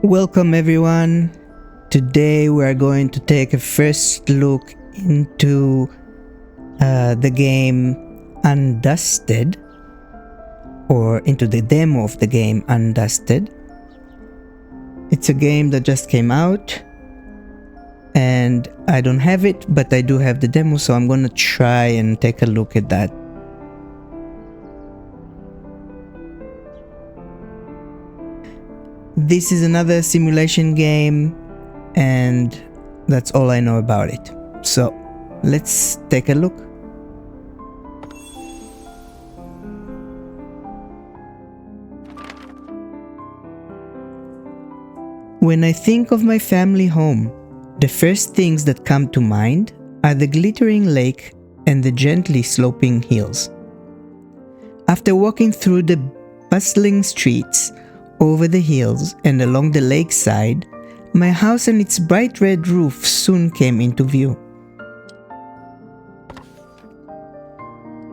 Welcome everyone. Today we are going to take a first look into the game Undusted, or into the demo of the game Undusted. It's a game that just came out and I don't have it, but I do have the demo, so I'm gonna try and take a look at that. This is another simulation game, and that's all I know about it. So let's take a look. When I think of my family home, the first things that come to mind are the glittering lake and the gently sloping hills. After walking through the bustling streets, over the hills and along the lakeside, my house and its bright red roof soon came into view.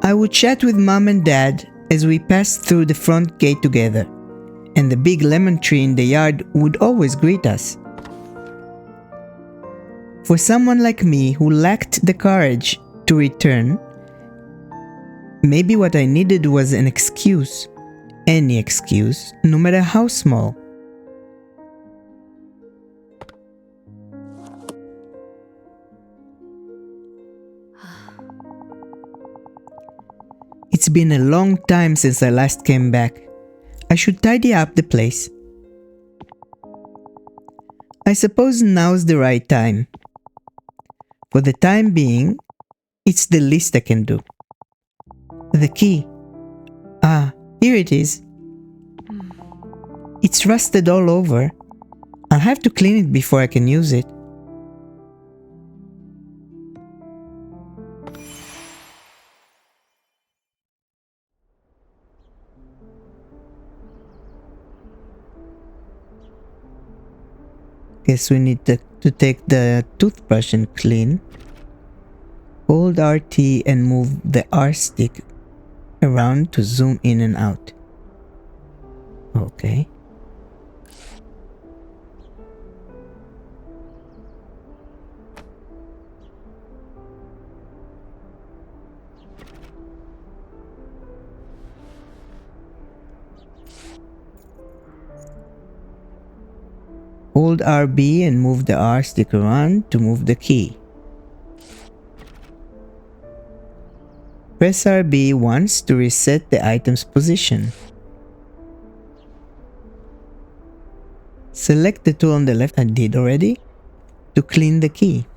I would chat with Mom and Dad as we passed through the front gate together, and the big lemon tree in the yard would always greet us. For someone like me who lacked the courage to return, maybe what I needed was an excuse. Any excuse, no matter how small. It's been a long time since I last came back. I should tidy up the place. I suppose now's the right time. For the time being, it's the least I can do. The key. Here it is. It's rusted all over. I'll have to clean it before I can use it. Guess we need to take the toothbrush and clean. Hold RT and move the R stick around to zoom in and out. Okay. Hold RB and move the R stick around to move the key. Press RB once to reset the item's position. Select the tool on the left, I did already, to clean the key.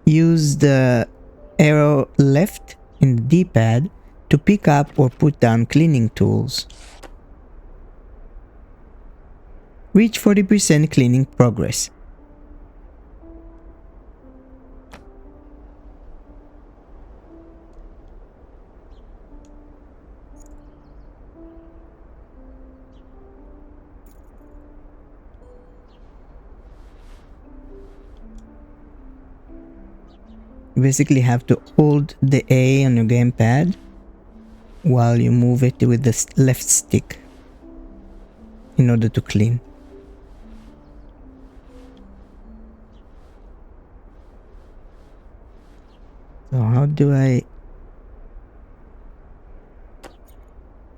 Use the arrow left in the D-pad to pick up or put down cleaning tools. Reach 40% cleaning progress. You basically have to hold the A on your gamepad while you move it with the left stick in order to clean. So how do I...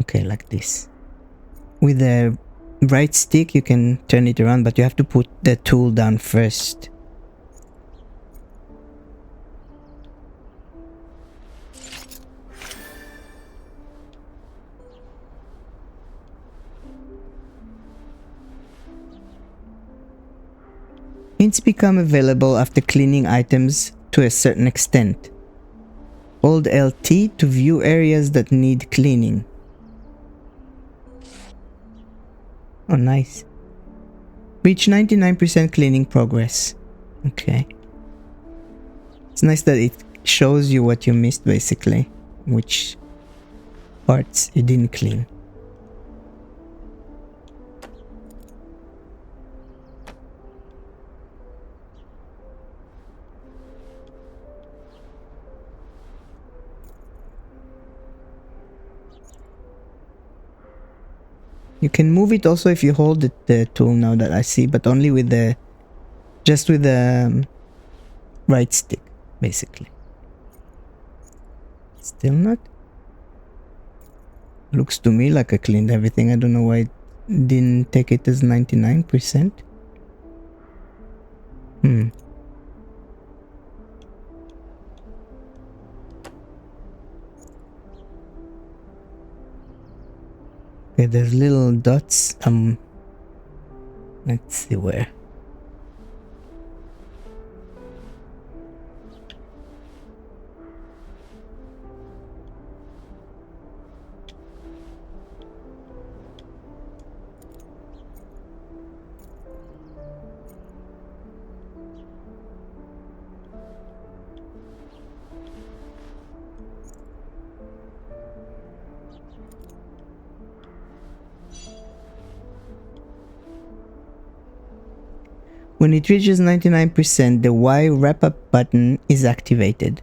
Okay, like this. With the right stick you can turn it around, but you have to put the tool down first. Hints become available after cleaning items to a certain extent. Hold LT to view areas that need cleaning. Oh, nice. Reach 99% cleaning progress. Okay. It's nice that it shows you what you missed, basically. Which parts you didn't clean. You can move it also if you hold the tool now that I see, but only with the... just with the right stick, basically. Still not? Looks to me like I cleaned everything. I don't know why it didn't take it as 99%. Okay, there's little dots. Let's see where. When it reaches 99%, the Y wrap-up button is activated.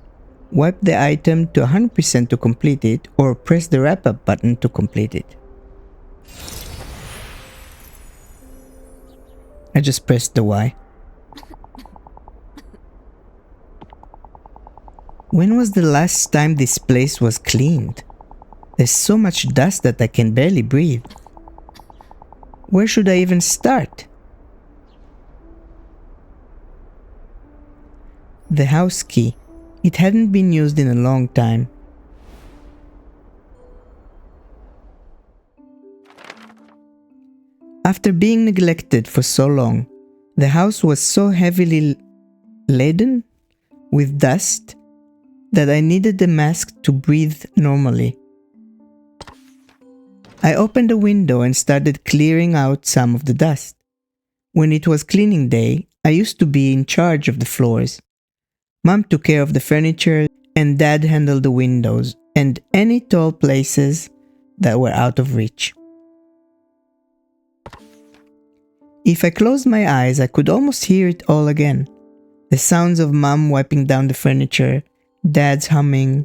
Wipe the item to 100% to complete it, or press the wrap-up button to complete it. I just pressed the Y. When was the last time this place was cleaned? There's so much dust that I can barely breathe. Where should I even start? The house key. It hadn't been used in a long time. After being neglected for so long, the house was so heavily laden with dust that I needed a mask to breathe normally. I opened a window and started clearing out some of the dust. When it was cleaning day, I used to be in charge of the floors. Mom took care of the furniture and Dad handled the windows and any tall places that were out of reach. If I closed my eyes, I could almost hear it all again. The sounds of Mom wiping down the furniture, Dad's humming.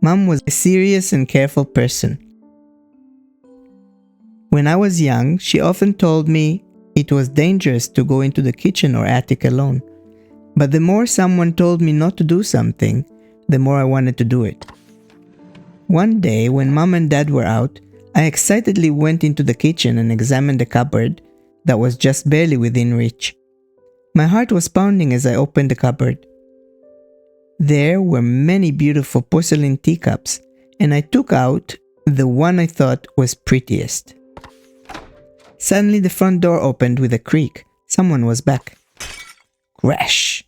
Mom was a serious and careful person. When I was young, she often told me it was dangerous to go into the kitchen or attic alone. But the more someone told me not to do something, the more I wanted to do it. One day, when Mom and Dad were out, I excitedly went into the kitchen and examined the cupboard that was just barely within reach. My heart was pounding as I opened the cupboard. There were many beautiful porcelain teacups, and I took out the one I thought was prettiest. Suddenly the front door opened with a creak. Someone was back. Crash!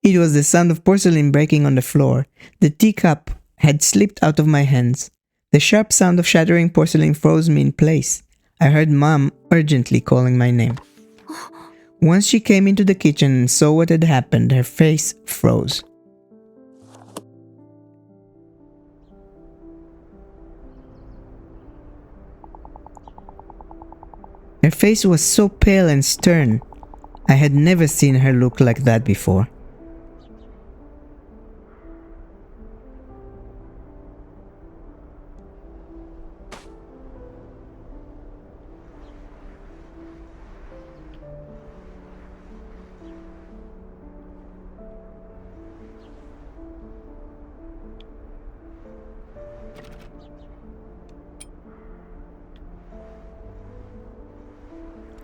It was the sound of porcelain breaking on the floor. The teacup had slipped out of my hands. The sharp sound of shattering porcelain froze me in place. I heard Mom urgently calling my name. Once she came into the kitchen and saw what had happened, her face froze. Her face was so pale and stern. I had never seen her look like that before.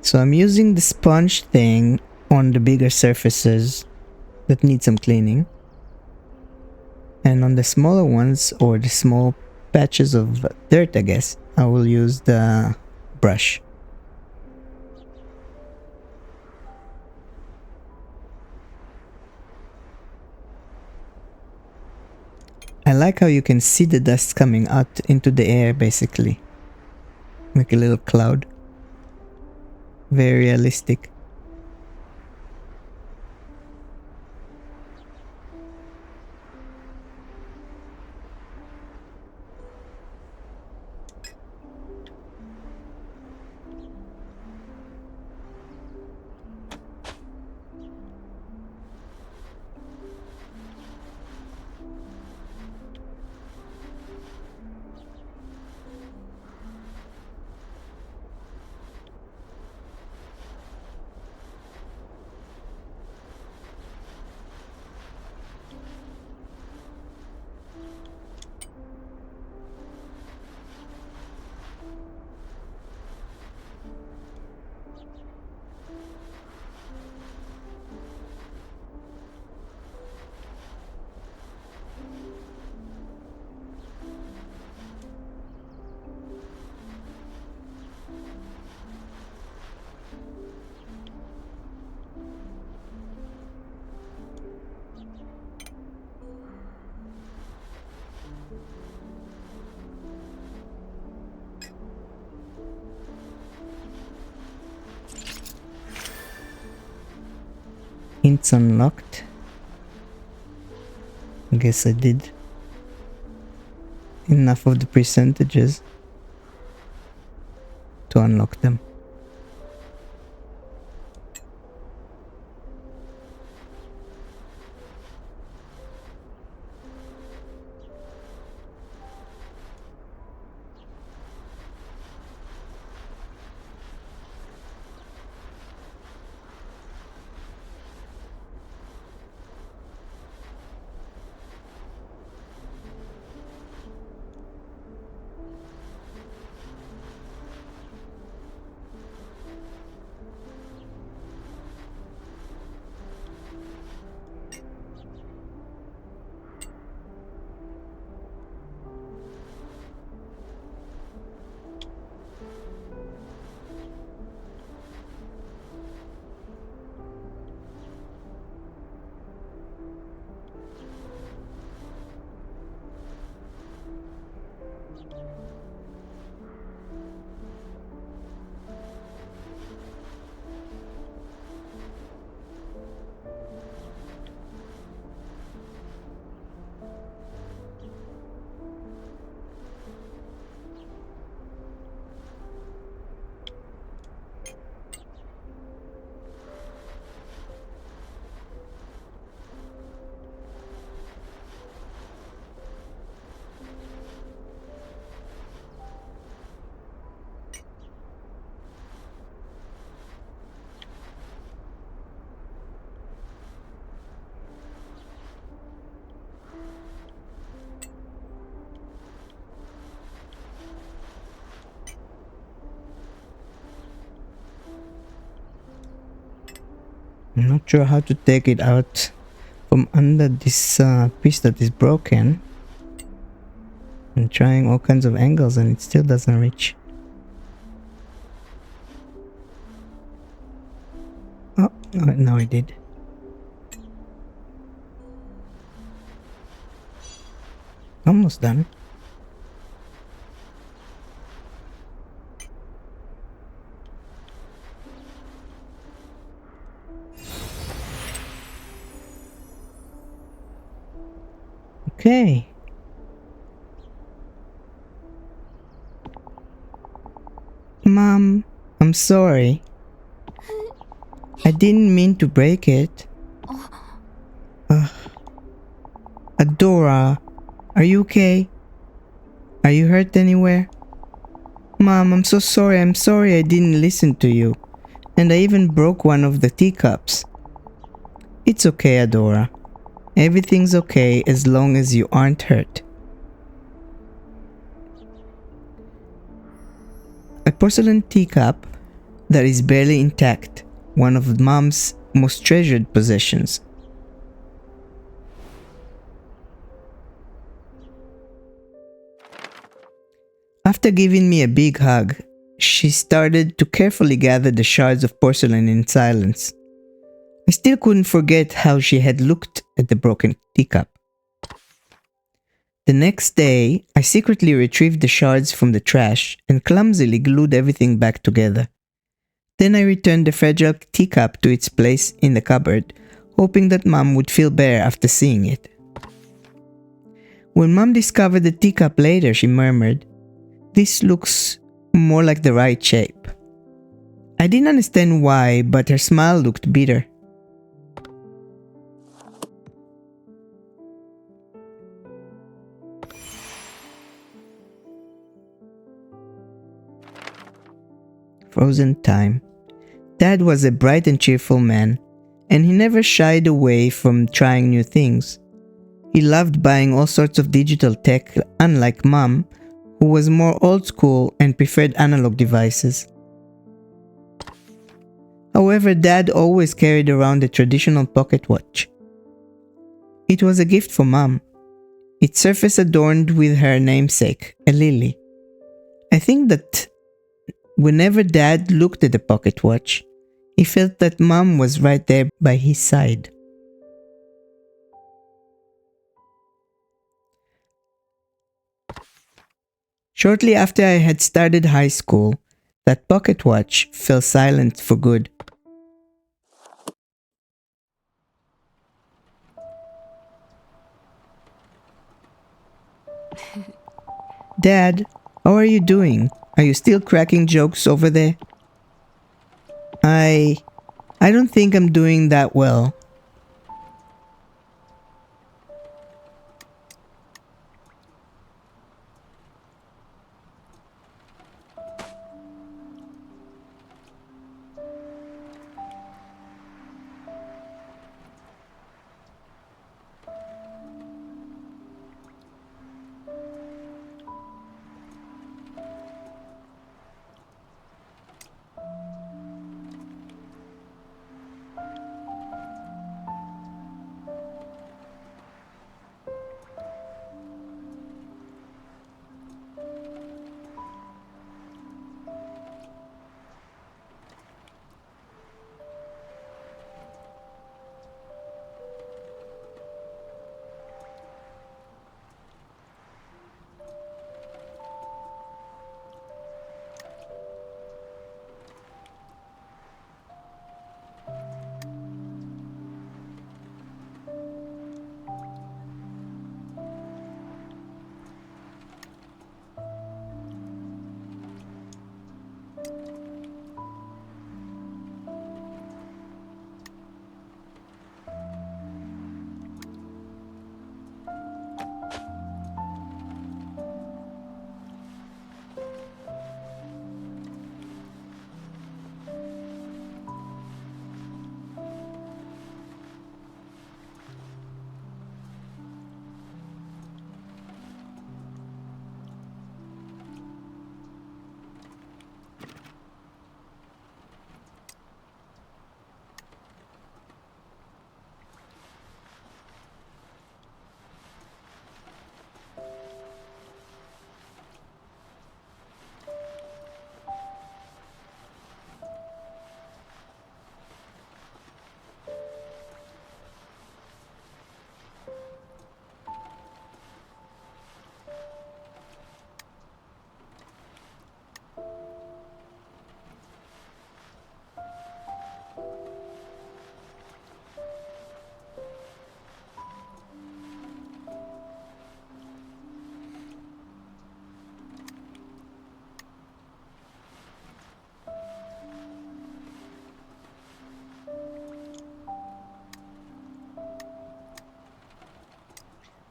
So I'm using the sponge thing on the bigger surfaces that need some cleaning. And on the smaller ones, or the small patches of dirt, I guess, I will use the brush. I like how you can see the dust coming out into the air, basically. Like a little cloud. Very realistic. hints unlocked. I guess I did. Enough of the percentages to unlock them. I'm not sure how to take it out from under this piece that is broken. I'm trying all kinds of angles and it still doesn't reach. Oh, no, I did. Almost done. Okay. Mom, I'm sorry. I didn't mean to break it. Adora, are you okay? Are you hurt anywhere? Mom, I'm so sorry. I'm sorry I didn't listen to you. And I even broke one of the teacups. It's okay, Adora. Everything's okay as long as you aren't hurt. A porcelain teacup that is barely intact, one of Mom's most treasured possessions. After giving me a big hug, she started to carefully gather the shards of porcelain in silence. I still couldn't forget how she had looked at the broken teacup. The next day, I secretly retrieved the shards from the trash and clumsily glued everything back together. Then I returned the fragile teacup to its place in the cupboard, hoping that Mom would feel better after seeing it. When Mom discovered the teacup later, she murmured, "This looks more like the right shape." I didn't understand why, but her smile looked bitter. Frozen time. Dad was a bright and cheerful man, and he never shied away from trying new things. He loved buying all sorts of digital tech, unlike Mom, who was more old school and preferred analog devices. However, Dad always carried around a traditional pocket watch. It was a gift for Mom, its surface adorned with her namesake, a lily. I think that whenever Dad looked at the pocket watch, he felt that Mom was right there by his side. Shortly after I had started high school, that pocket watch fell silent for good. Dad, how are you doing? Are you still cracking jokes over there? I don't think I'm doing that well.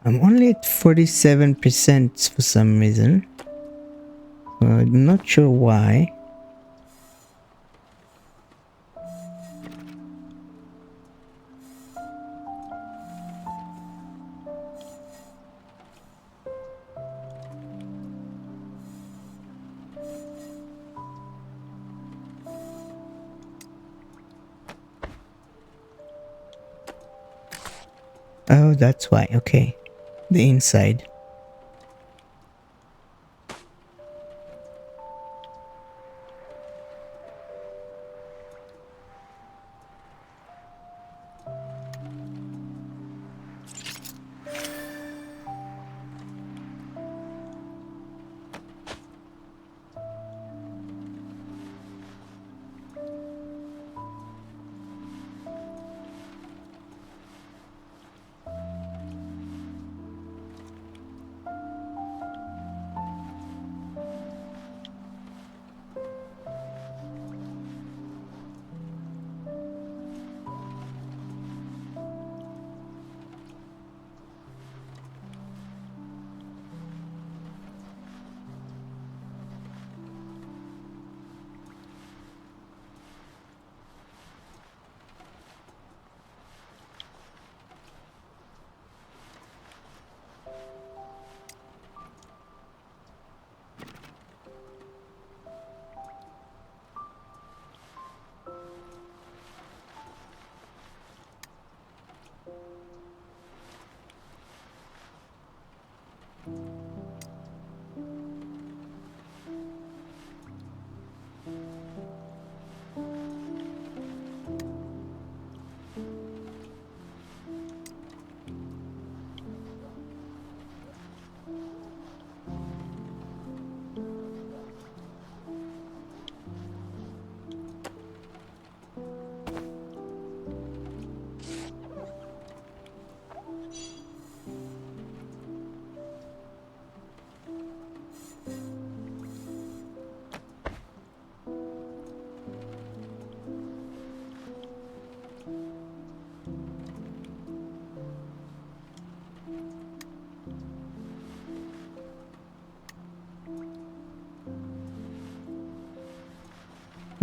I'm only at 47% for some reason. I'm not sure why. Oh, that's why. Okay. The inside.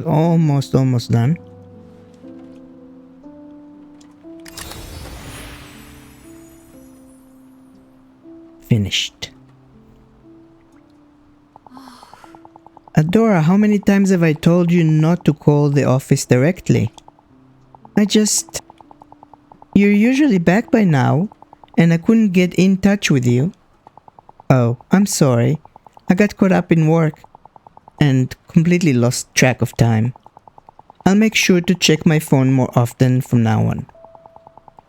almost done. Finished. Adora, how many times have I told you not to call the office directly? You're usually back by now, and I couldn't get in touch with you. Oh, I'm sorry. I got caught up in work and completely lost track of time. I'll make sure to check my phone more often from now on.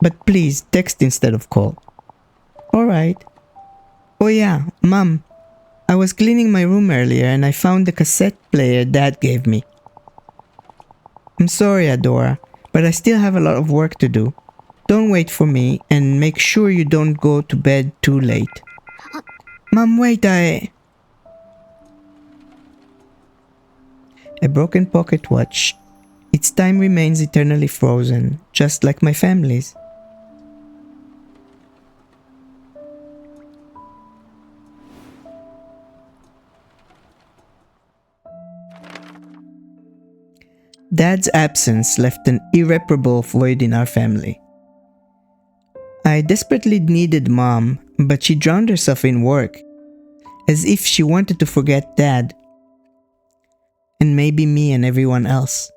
But please text instead of call. Alright. Oh yeah, Mom. I was cleaning my room earlier and I found the cassette player Dad gave me. I'm sorry, Adora, but I still have a lot of work to do. Don't wait for me and make sure you don't go to bed too late. Mom, wait, A broken pocket watch. Its time remains eternally frozen, just like my family's. Dad's absence left an irreparable void in our family. I desperately needed Mom, but she drowned herself in work, as if she wanted to forget Dad, and maybe me and everyone else.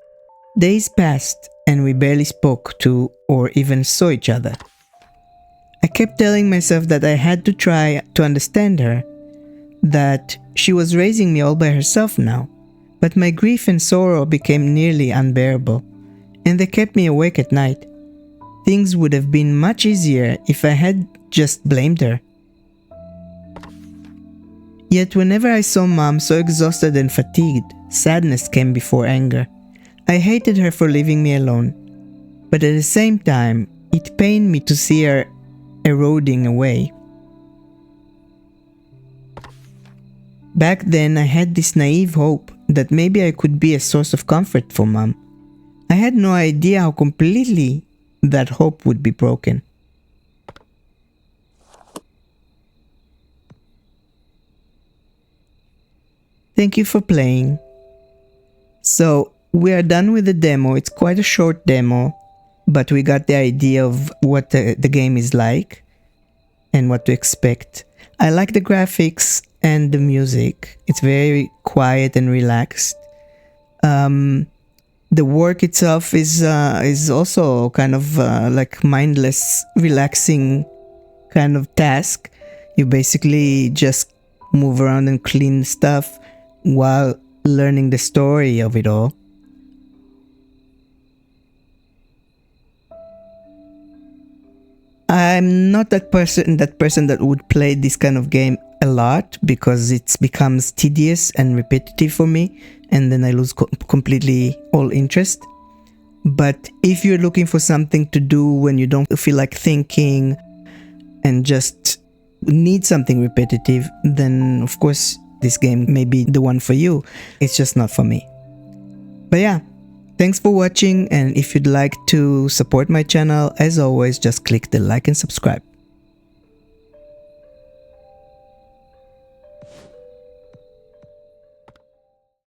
Days passed, and we barely spoke to or even saw each other. I kept telling myself that I had to try to understand her, that she was raising me all by herself now. But my grief and sorrow became nearly unbearable, and they kept me awake at night. Things would have been much easier if I had just blamed her. Yet whenever I saw Mom so exhausted and fatigued, sadness came before anger. I hated her for leaving me alone, but at the same time, it pained me to see her eroding away. Back then, I had this naive hope that maybe I could be a source of comfort for Mom. I had no idea how completely that hope would be broken. Thank you for playing. So, we are done with the demo. It's quite a short demo, but we got the idea of what the game is like and what to expect. I like the graphics and the music. It's very quiet and relaxed. The work itself is also kind of like mindless, relaxing kind of task. You basically just move around and clean stuff while learning the story of it all. I'm not that person that would play this kind of game a lot, because it becomes tedious and repetitive for me, and then I lose completely all interest. But if you're looking for something to do when you don't feel like thinking and just need something repetitive, then of course this game may be the one for you. It's just not for me. But yeah, thanks for watching, and if you'd like to support my channel, as always, just click the like and subscribe.